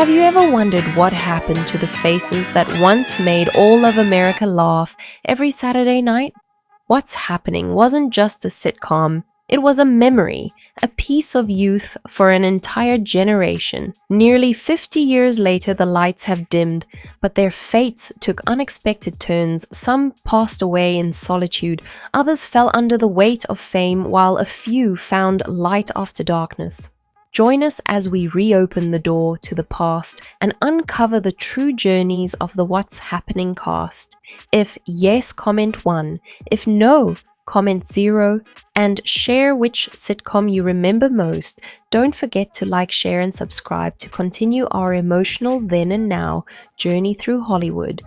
Have you ever wondered what happened to the faces that once made all of America laugh every Saturday night? What's Happening wasn't just a sitcom, it was a memory, a piece of youth for an entire generation. Nearly 50 years later, the lights have dimmed, but their fates took unexpected turns. Some passed away in solitude, others fell under the weight of fame, while a few found light after darkness. Join us as we reopen the door to the past and uncover the true journeys of the What's Happening cast. If yes, comment 1. If no, comment 0. And share which sitcom you remember most. Don't forget to like, share, and subscribe to continue our emotional then and now journey through Hollywood.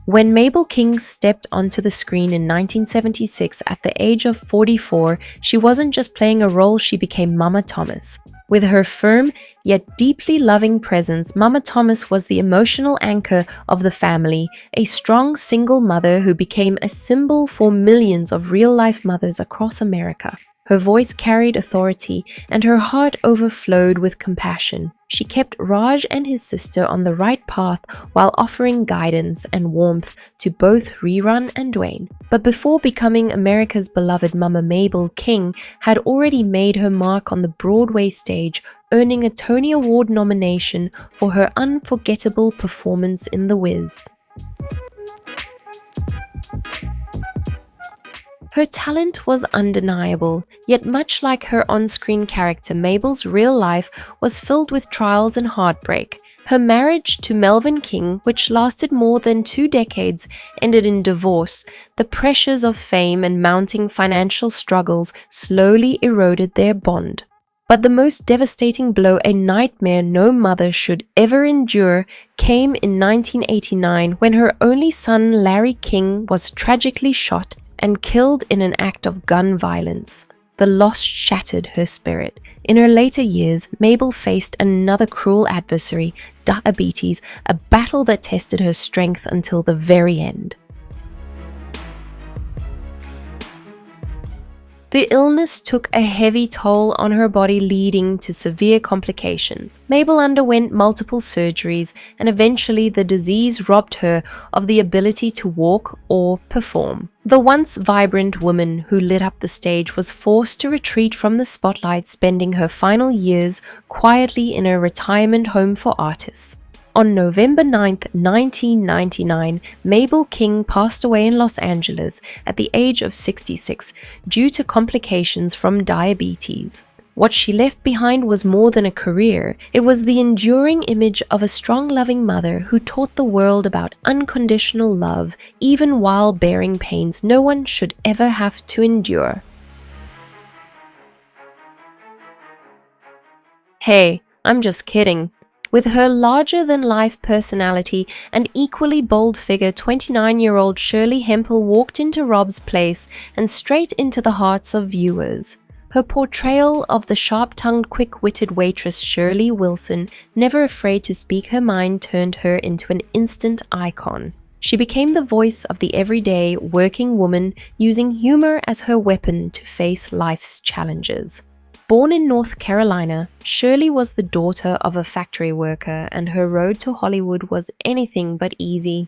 When Mabel King stepped onto the screen in 1976 at the age of 44, she wasn't just playing a role, she became Mama Thomas. With her firm yet deeply loving presence, Mama Thomas was the emotional anchor of the family, a strong single mother who became a symbol for millions of real-life mothers across America. Her voice carried authority, and her heart overflowed with compassion. She kept Raj and his sister on the right path while offering guidance and warmth to both Rerun and Dwayne. But before becoming America's beloved Mama, Mabel King had already made her mark on the Broadway stage, earning a Tony Award nomination for her unforgettable performance in The Wiz. Her talent was undeniable, yet much like her on-screen character, Mabel's real life was filled with trials and heartbreak. Her marriage to Melvin King, which lasted more than 2 decades, ended in divorce. The pressures of fame and mounting financial struggles slowly eroded their bond. But the most devastating blow, a nightmare no mother should ever endure, came in 1989 when her only son, Larry King, was tragically shot and killed in an act of gun violence. The loss shattered her spirit. In her later years, Mabel faced another cruel adversary, diabetes, a battle that tested her strength until the very end. The illness took a heavy toll on her body, leading to severe complications. Mabel underwent multiple surgeries, and eventually the disease robbed her of the ability to walk or perform. The once vibrant woman who lit up the stage was forced to retreat from the spotlight, spending her final years quietly in a retirement home for artists. On November 9, 1999, Mabel King passed away in Los Angeles at the age of 66 due to complications from diabetes. What she left behind was more than a career. It was the enduring image of a strong, loving mother who taught the world about unconditional love, even while bearing pains no one should ever have to endure. Hey, I'm just kidding. With her larger-than-life personality and equally bold figure, 29-year-old Shirley Hemphill walked into Rob's place and straight into the hearts of viewers. Her portrayal of the sharp-tongued, quick-witted waitress Shirley Wilson, never afraid to speak her mind, turned her into an instant icon. She became the voice of the everyday working woman, using humor as her weapon to face life's challenges. Born in North Carolina, Shirley was the daughter of a factory worker, and her road to Hollywood was anything but easy.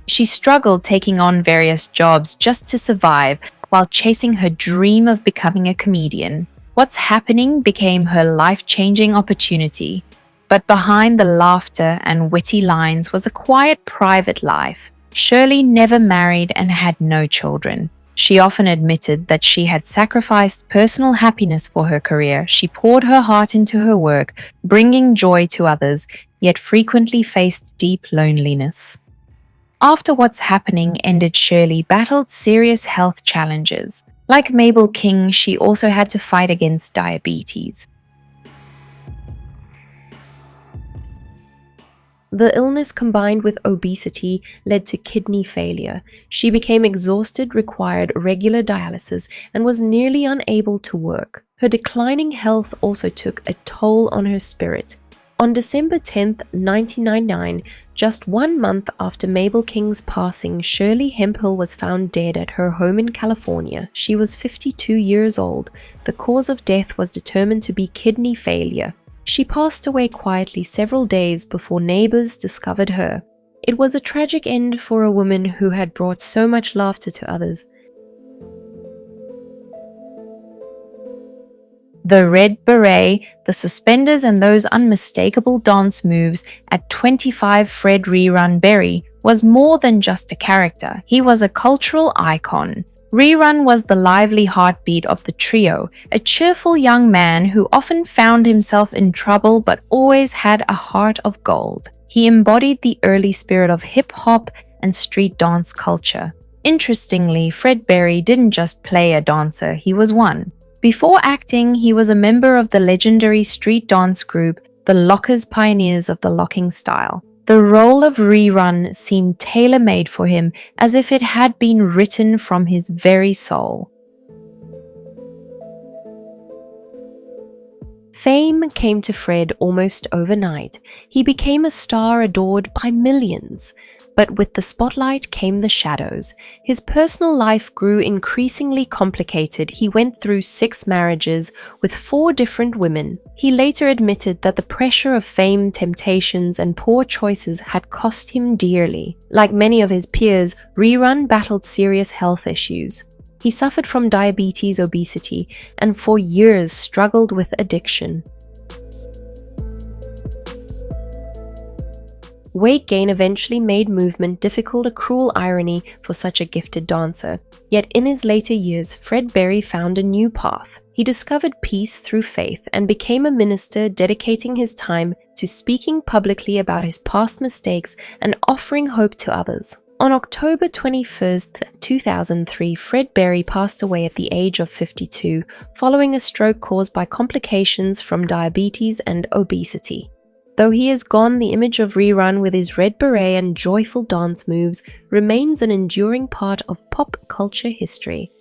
She struggled taking on various jobs just to survive while chasing her dream of becoming a comedian. What's Happening became her life-changing opportunity. But behind the laughter and witty lines was a quiet, private life. Shirley never married and had no children. She often admitted that she had sacrificed personal happiness for her career. She poured her heart into her work, bringing joy to others, yet frequently faced deep loneliness. After What's Happening ended, Shirley battled serious health challenges. Like Mabel King, she also had to fight against diabetes. The illness, combined with obesity, led to kidney failure. She became exhausted, required regular dialysis, and was nearly unable to work. Her declining health also took a toll on her spirit. On December 10, 1999, just 1 month after Mabel King's passing, Shirley Hemphill was found dead at her home in California. She was 52 years old. The cause of death was determined to be kidney failure. She passed away quietly several days before neighbors discovered her. It was a tragic end for a woman who had brought so much laughter to others. The red beret, the suspenders, and those unmistakable dance moves at 25, Fred Rerun Berry was more than just a character. He was a cultural icon. Rerun was the lively heartbeat of the trio, a cheerful young man who often found himself in trouble but always had a heart of gold. He embodied the early spirit of hip-hop and street dance culture. Interestingly, Fred Berry didn't just play a dancer, he was one. Before acting, he was a member of the legendary street dance group, the Lockers, pioneers of the locking style. The role of Rerun seemed tailor-made for him, as if it had been written from his very soul. Fame came to Fred almost overnight. He became a star adored by millions. But with the spotlight came the shadows. His personal life grew increasingly complicated. He went through 6 marriages with 4 different women. He later admitted that the pressure of fame, temptations, and poor choices had cost him dearly. Like many of his peers, Rerun battled serious health issues. He suffered from diabetes, obesity, and for years struggled with addiction. Weight gain eventually made movement difficult, a cruel irony for such a gifted dancer. Yet in his later years, Fred Berry found a new path. He discovered peace through faith and became a minister, dedicating his time to speaking publicly about his past mistakes and offering hope to others. On October 21, 2003, Fred Berry passed away at the age of 52, following a stroke caused by complications from diabetes and obesity. Though he is gone, the image of Rerun with his red beret and joyful dance moves remains an enduring part of pop culture history.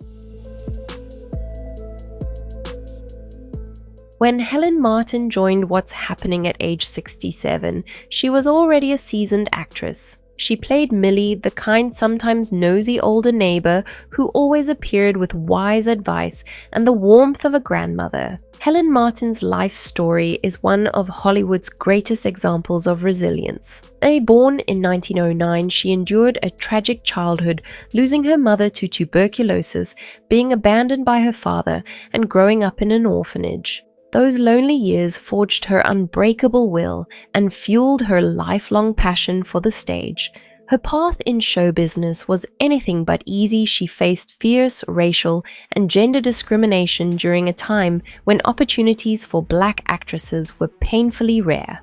When Helen Martin joined What's Happening at age 67, she was already a seasoned actress. She played Millie, the kind, sometimes nosy older neighbor who always appeared with wise advice and the warmth of a grandmother. Helen Martin's life story is one of Hollywood's greatest examples of resilience. Born in 1909, she endured a tragic childhood, losing her mother to tuberculosis, being abandoned by her father, and growing up in an orphanage. Those lonely years forged her unbreakable will and fueled her lifelong passion for the stage. Her path in show business was anything but easy. She faced fierce racial and gender discrimination during a time when opportunities for Black actresses were painfully rare.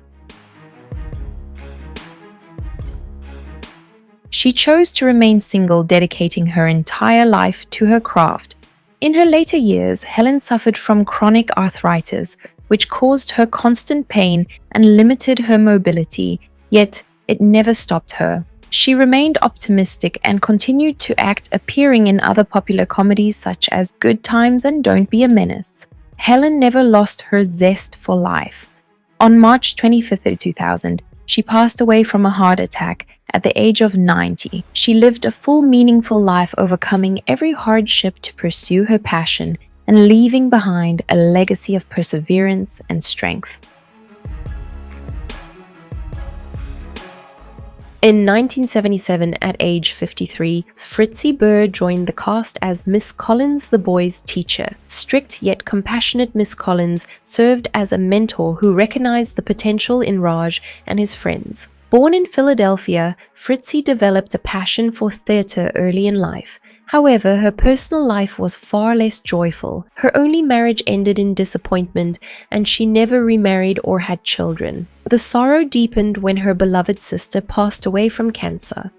She chose to remain single, dedicating her entire life to her craft. In her later years, Helen suffered from chronic arthritis, which caused her constant pain and limited her mobility, yet it never stopped her. She remained optimistic and continued to act, appearing in other popular comedies such as Good Times and Don't Be a Menace. Helen never lost her zest for life. On March 25, 2000, she passed away from a heart attack at the age of 90. She lived a full, meaningful life, overcoming every hardship to pursue her passion and leaving behind a legacy of perseverance and strength. In 1977, at age 53, Fritzi Burr joined the cast as Miss Collins, the boys' teacher. Strict yet compassionate Miss Collins served as a mentor who recognized the potential in Raj and his friends. Born in Philadelphia, Fritzi developed a passion for theater early in life. However, her personal life was far less joyful. Her only marriage ended in disappointment, and she never remarried or had children. The sorrow deepened when her beloved sister passed away from cancer.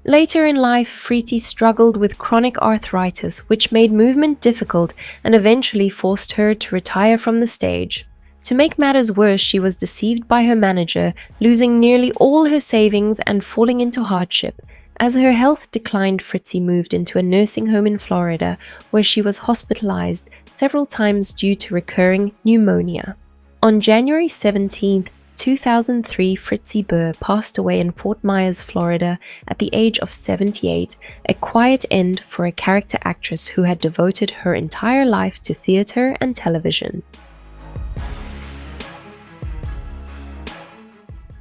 Later in life, Fritzi struggled with chronic arthritis, which made movement difficult and eventually forced her to retire from the stage. To make matters worse, she was deceived by her manager, losing nearly all her savings and falling into hardship. As her health declined, Fritzi moved into a nursing home in Florida, where she was hospitalized several times due to recurring pneumonia. On January 17, 2003, Fritzi Burr passed away in Fort Myers, Florida, at the age of 78, a quiet end for a character actress who had devoted her entire life to theater and television.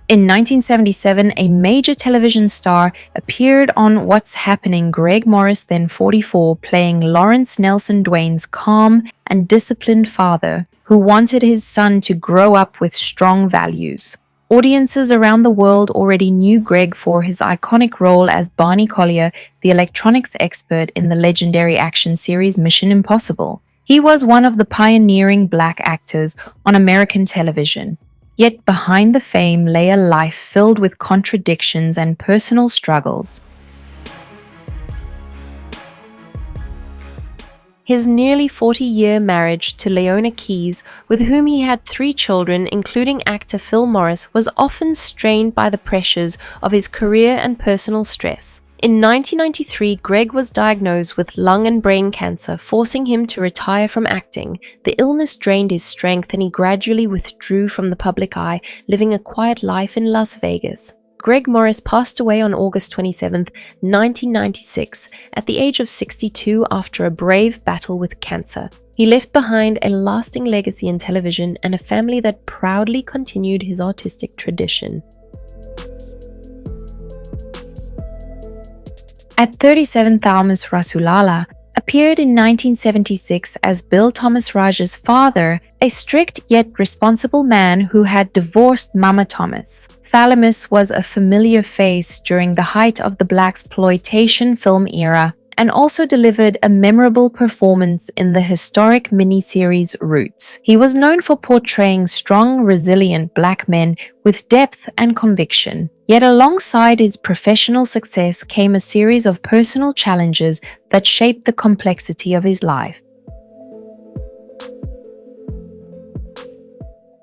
In 1977, a major television star appeared on What's Happening. Greg Morris, then 44, playing Lawrence Nelson Dwayne's calm and disciplined father, who wanted his son to grow up with strong values. Audiences around the world already knew Greg for his iconic role as Barney Collier, the electronics expert in the legendary action series Mission Impossible. He was one of the pioneering black actors on American television. Yet behind the fame lay a life filled with contradictions and personal struggles. His nearly 40-year marriage to Leona Keys, with whom he had 3 children, including actor Phil Morris, was often strained by the pressures of his career and personal stress. In 1993, Greg was diagnosed with lung and brain cancer, forcing him to retire from acting. The illness drained his strength and he gradually withdrew from the public eye, living a quiet life in Las Vegas. Greg Morris passed away on August 27, 1996, at the age of 62 after a brave battle with cancer. He left behind a lasting legacy in television and a family that proudly continued his artistic tradition. At 37, Thalmus Rasulala appeared in 1976 as Bill Thomas Raj's father, a strict yet responsible man who had divorced Mama Thomas. Thalamus was a familiar face during the height of the blaxploitation film era and also delivered a memorable performance in the historic miniseries Roots. He was known for portraying strong, resilient black men with depth and conviction. Yet alongside his professional success came a series of personal challenges that shaped the complexity of his life.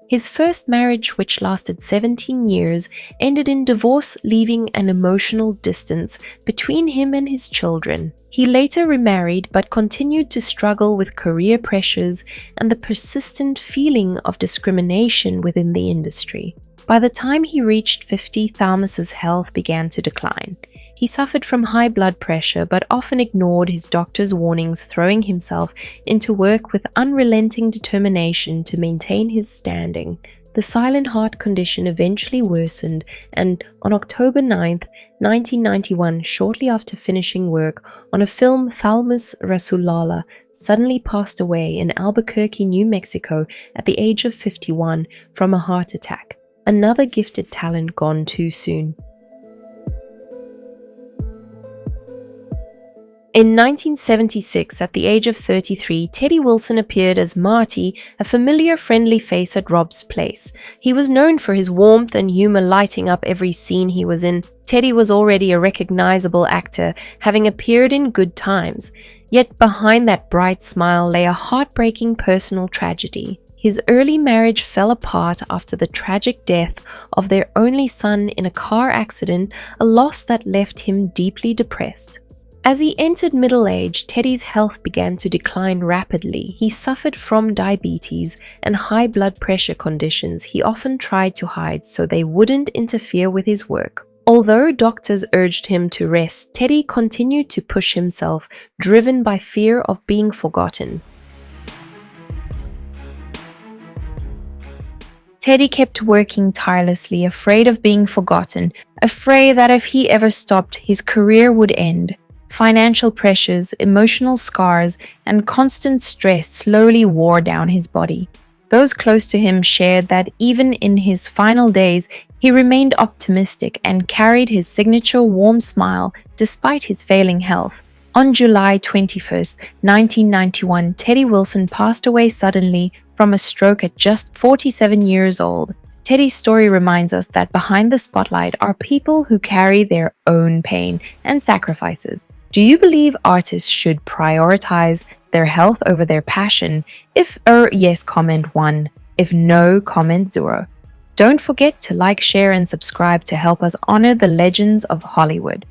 His first marriage, which lasted 17 years, ended in divorce, leaving an emotional distance between him and his children. He later remarried but continued to struggle with career pressures and the persistent feeling of discrimination within the industry. By the time he reached 50, Thalmus's health began to decline. He suffered from high blood pressure but often ignored his doctor's warnings, throwing himself into work with unrelenting determination to maintain his standing. The silent heart condition eventually worsened, and on October 9, 1991, shortly after finishing work on a film, Thalmus Rasulala suddenly passed away in Albuquerque, New Mexico at the age of 51 from a heart attack. Another gifted talent gone too soon. In 1976, at the age of 33, Teddy Wilson appeared as Marty, a familiar, friendly face at Rob's Place. He was known for his warmth and humor, lighting up every scene he was in. Teddy was already a recognizable actor, having appeared in Good Times. Yet behind that bright smile lay a heartbreaking personal tragedy. His early marriage fell apart after the tragic death of their only son in a car accident, a loss that left him deeply depressed. As he entered middle age, Teddy's health began to decline rapidly. He suffered from diabetes and high blood pressure conditions he often tried to hide so they wouldn't interfere with his work. Although doctors urged him to rest, Teddy continued to push himself, driven by fear of being forgotten. Teddy kept working tirelessly, afraid of being forgotten, afraid that if he ever stopped, his career would end. Financial pressures, emotional scars, and constant stress slowly wore down his body. Those close to him shared that even in his final days, he remained optimistic and carried his signature warm smile despite his failing health. On July 21, 1991, Teddy Wilson passed away suddenly from a stroke at just 47 years old. Teddy's story reminds us that behind the spotlight are people who carry their own pain and sacrifices. Do you believe artists should prioritize their health over their passion? If yes, comment 1. If no, comment 0. Don't forget to like, share, and subscribe to help us honor the legends of Hollywood.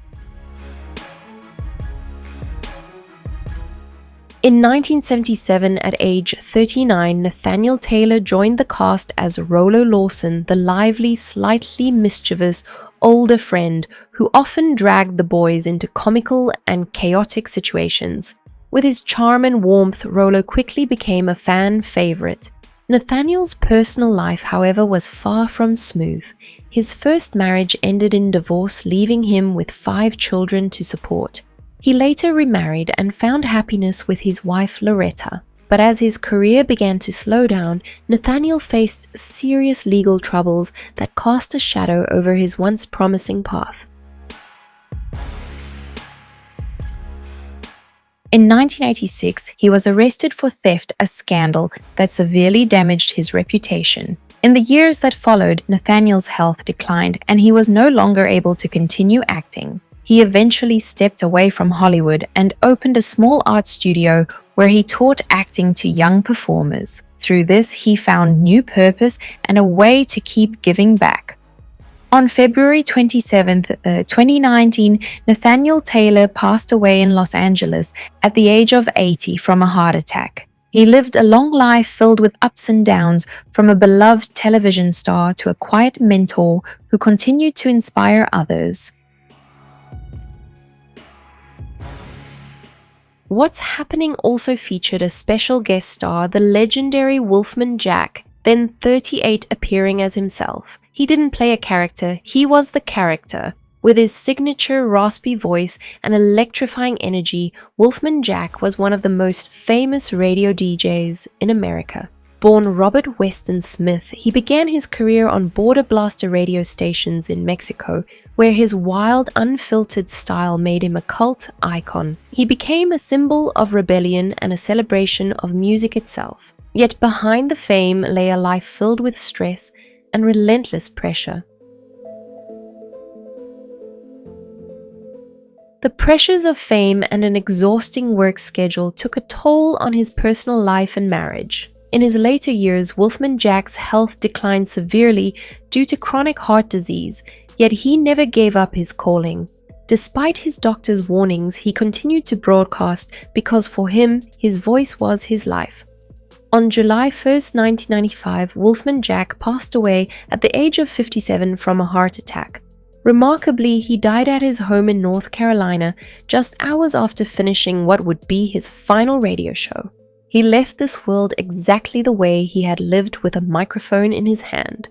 In 1977, at age 39, Nathaniel Taylor joined the cast as Rollo Lawson, the lively, slightly mischievous, older friend who often dragged the boys into comical and chaotic situations. With his charm and warmth, Rollo quickly became a fan favorite. Nathaniel's personal life, however, was far from smooth. His first marriage ended in divorce, leaving him with 5 children to support. He later remarried and found happiness with his wife Loretta. But as his career began to slow down, Nathaniel faced serious legal troubles that cast a shadow over his once promising path. In 1986, he was arrested for theft, a scandal that severely damaged his reputation. In the years that followed, Nathaniel's health declined and he was no longer able to continue acting. He eventually stepped away from Hollywood and opened a small art studio where he taught acting to young performers. Through this, he found new purpose and a way to keep giving back. On February 27, 2019, Nathaniel Taylor passed away in Los Angeles at the age of 80 from a heart attack. He lived a long life filled with ups and downs, from a beloved television star to a quiet mentor who continued to inspire others. What's Happening also featured a special guest star, the legendary Wolfman Jack, then 38, appearing as himself. He didn't play a character, he was the character. With his signature raspy voice and electrifying energy, Wolfman Jack was one of the most famous radio DJs in America. Born Robert Weston Smith, he began his career on border blaster radio stations in Mexico, where his wild, unfiltered style made him a cult icon. He became a symbol of rebellion and a celebration of music itself. Yet behind the fame lay a life filled with stress and relentless pressure. The pressures of fame and an exhausting work schedule took a toll on his personal life and marriage. In his later years, Wolfman Jack's health declined severely due to chronic heart disease, yet he never gave up his calling. Despite his doctor's warnings, he continued to broadcast because for him, his voice was his life. On July 1st, 1995, Wolfman Jack passed away at the age of 57 from a heart attack. Remarkably, he died at his home in North Carolina just hours after finishing what would be his final radio show. He left this world exactly the way he had lived, with a microphone in his hand.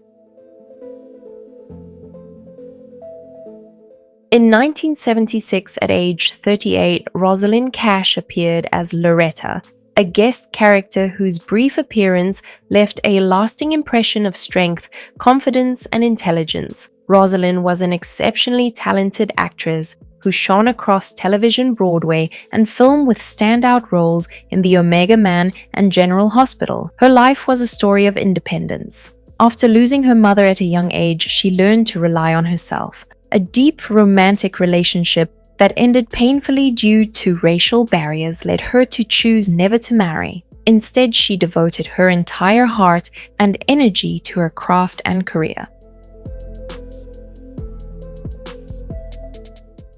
In 1976, at age 38, Rosalind Cash appeared as Loretta, a guest character whose brief appearance left a lasting impression of strength, confidence, and intelligence. Rosalind was an exceptionally talented actress who shone across television, Broadway, and film with standout roles in The Omega Man and General Hospital. Her life was a story of independence. After losing her mother at a young age, she learned to rely on herself. A deep romantic relationship that ended painfully due to racial barriers led her to choose never to marry. Instead, she devoted her entire heart and energy to her craft and career.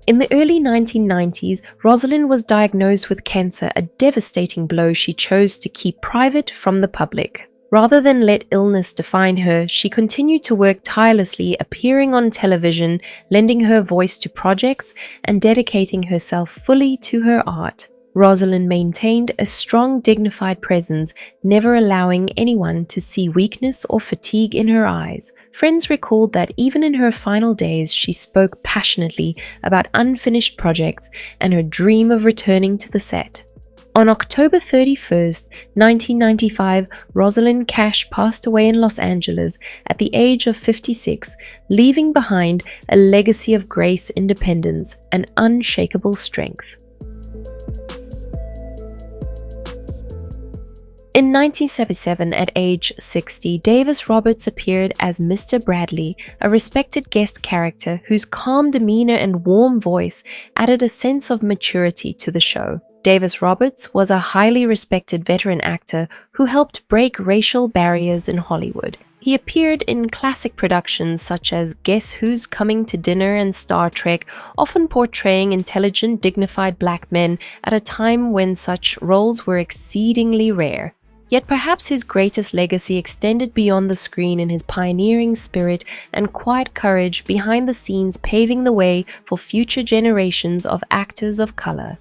In the early 1990s, Rosalind was diagnosed with cancer, a devastating blow she chose to keep private from the public. Rather than let illness define her, she continued to work tirelessly, appearing on television, lending her voice to projects, and dedicating herself fully to her art. Rosalind maintained a strong, dignified presence, never allowing anyone to see weakness or fatigue in her eyes. Friends recalled that even in her final days, she spoke passionately about unfinished projects and her dream of returning to the set. On October 31st, 1995, Rosalind Cash passed away in Los Angeles at the age of 56, leaving behind a legacy of grace, independence, and unshakable strength. In 1977, at age 60, Davis Roberts appeared as Mr. Bradley, a respected guest character whose calm demeanor and warm voice added a sense of maturity to the show. Davis Roberts was a highly respected veteran actor who helped break racial barriers in Hollywood. He appeared in classic productions such as Guess Who's Coming to Dinner and Star Trek, often portraying intelligent, dignified black men at a time when such roles were exceedingly rare. Yet perhaps his greatest legacy extended beyond the screen in his pioneering spirit and quiet courage behind the scenes, paving the way for future generations of actors of color.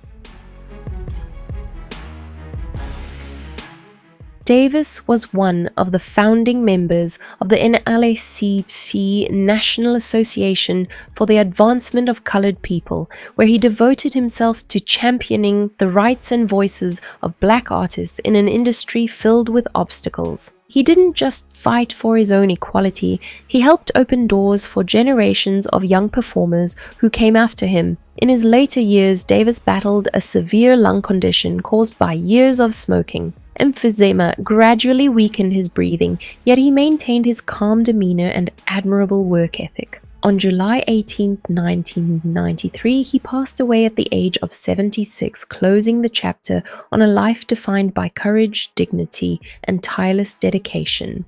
Davis was one of the founding members of the NAACP National Association for the Advancement of Colored People, where he devoted himself to championing the rights and voices of black artists in an industry filled with obstacles. He didn't just fight for his own equality, he helped open doors for generations of young performers who came after him. In his later years, Davis battled a severe lung condition caused by years of smoking. Emphysema gradually weakened his breathing, yet he maintained his calm demeanor and admirable work ethic. On July 18, 1993, he passed away at the age of 76, closing the chapter on a life defined by courage, dignity, and tireless dedication.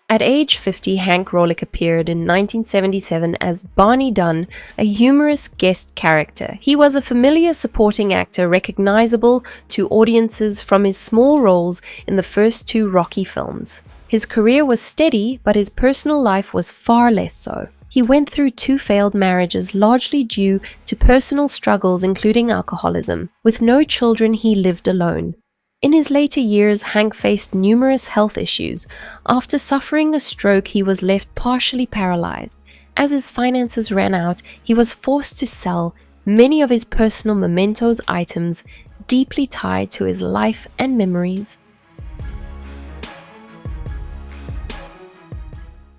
At age 50, Hank Rawlik appeared in 1977 as Barney Dunn, a humorous guest character. He was a familiar supporting actor recognizable to audiences from his small roles in the first two Rocky films. His career was steady, but his personal life was far less so. He went through 2 failed marriages, largely due to personal struggles including alcoholism. With no children, he lived alone. In his later years, Hank faced numerous health issues. After suffering a stroke, he was left partially paralyzed. As his finances ran out, he was forced to sell many of his personal mementos items deeply tied to his life and memories.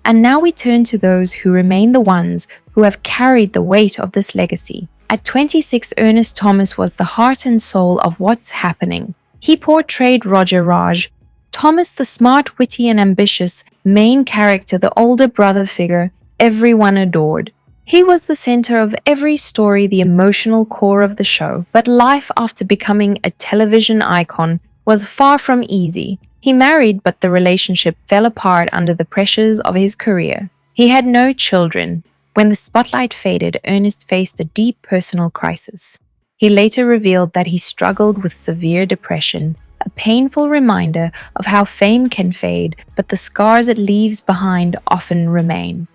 And now we turn to those who remain the ones who have carried the weight of this legacy. At 26, Ernest Thomas was the heart and soul of What's Happening. He portrayed Roger Raj, Thomas the smart, witty, and ambitious main character, the older brother figure everyone adored. He was the center of every story, the emotional core of the show. But life after becoming a television icon was far from easy. He married, but the relationship fell apart under the pressures of his career. He had no children. When the spotlight faded, Ernest faced a deep personal crisis. He later revealed that he struggled with severe depression, a painful reminder of how fame can fade, but the scars it leaves behind often remain.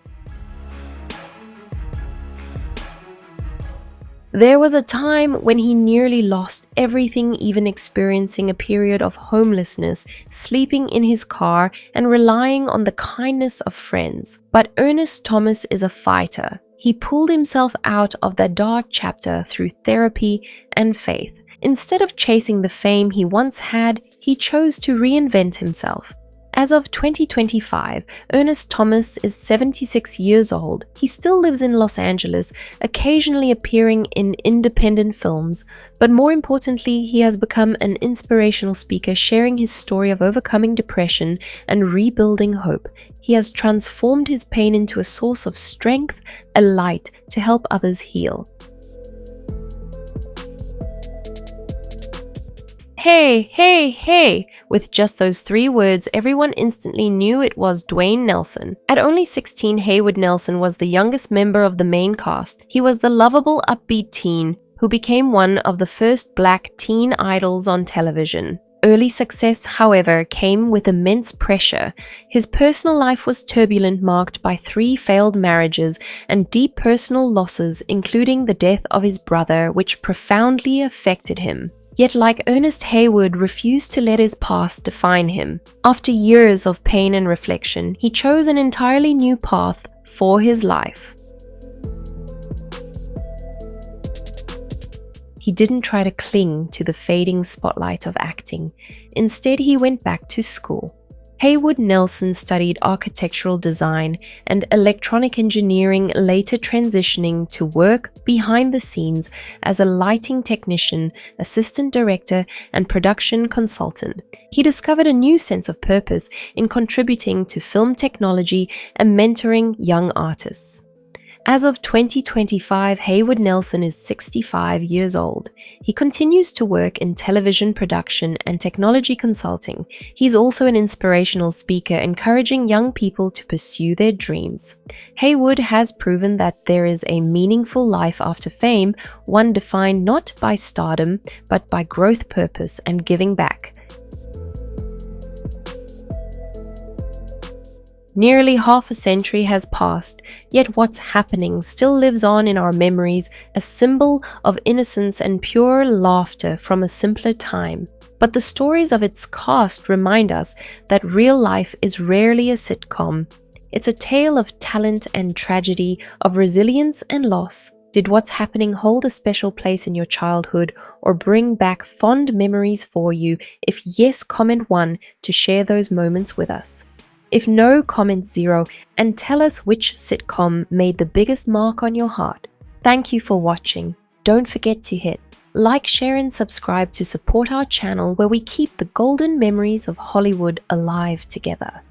There was a time when he nearly lost everything, even experiencing a period of homelessness, sleeping in his car, and relying on the kindness of friends. But Ernest Thomas is a fighter. He pulled himself out of that dark chapter through therapy and faith. Instead of chasing the fame he once had, he chose to reinvent himself. As of 2025, Ernest Thomas is 76 years old. He still lives in Los Angeles, occasionally appearing in independent films, but more importantly, he has become an inspirational speaker, sharing his story of overcoming depression and rebuilding hope. He has transformed his pain into a source of strength, a light to help others heal. Hey, hey, hey! With just those 3 words, everyone instantly knew it was Dwayne Nelson. At only 16, Haywood Nelson was the youngest member of the main cast. He was the lovable, upbeat teen who became one of the first black teen idols on television. Early success, however, came with immense pressure. His personal life was turbulent, marked by 3 failed marriages and deep personal losses, including the death of his brother, which profoundly affected him. Yet, like Ernest Haywood, refused to let his past define him. After years of pain and reflection, he chose an entirely new path for his life. He didn't try to cling to the fading spotlight of acting. Instead, he went back to school. Haywood Nelson studied architectural design and electronic engineering, later transitioning to work behind the scenes as a lighting technician, assistant director, and production consultant. He discovered a new sense of purpose in contributing to film technology and mentoring young artists. As of 2025, Haywood Nelson is 65 years old. He continues to work in television production and technology consulting. He's also an inspirational speaker, encouraging young people to pursue their dreams. Haywood has proven that there is a meaningful life after fame, one defined not by stardom, but by growth, purpose, and giving back. Nearly half a century has passed, yet what's happening still lives on in our memories, a symbol of innocence and pure laughter from a simpler time. But the stories of its cast remind us that real life is rarely a sitcom. It's a tale of talent and tragedy, of resilience and loss. Did What's Happening hold a special place in your childhood or bring back fond memories for you? If yes, comment 1 to share those moments with us. If no, comment 0 and tell us which sitcom made the biggest mark on your heart. Thank you for watching. Don't forget to hit like, share, and subscribe to support our channel where we keep the golden memories of Hollywood alive together.